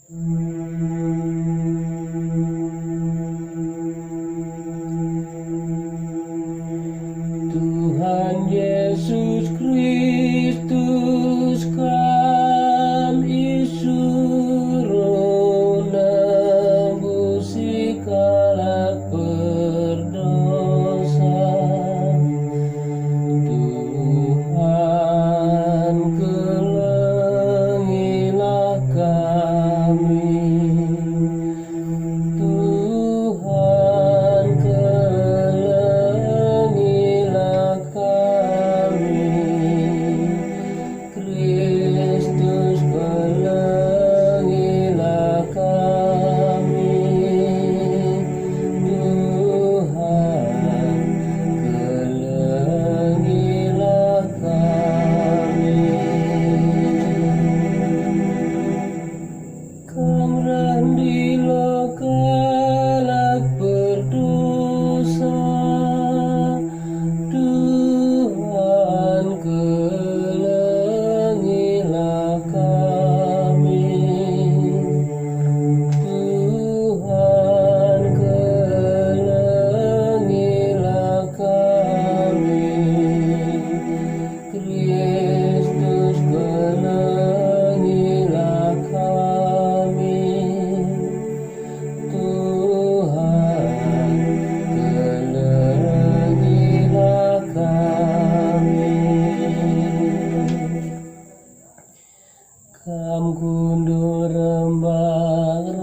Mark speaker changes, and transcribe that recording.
Speaker 1: Tuhan Yesus Kristus kami suruh nembusi segala berdosa. Tuhan kelengilah kami. Tuhan kelengilah kami. Kristus kelengilah kami. Tuhan kelengilah kami. Kamrandilah kala berdosa. Tuhan kelengilah kami. Tuhan kelengilah kami. Kristus kelengilah kami. Tuhan kelengilah kami. Kam gundul rembang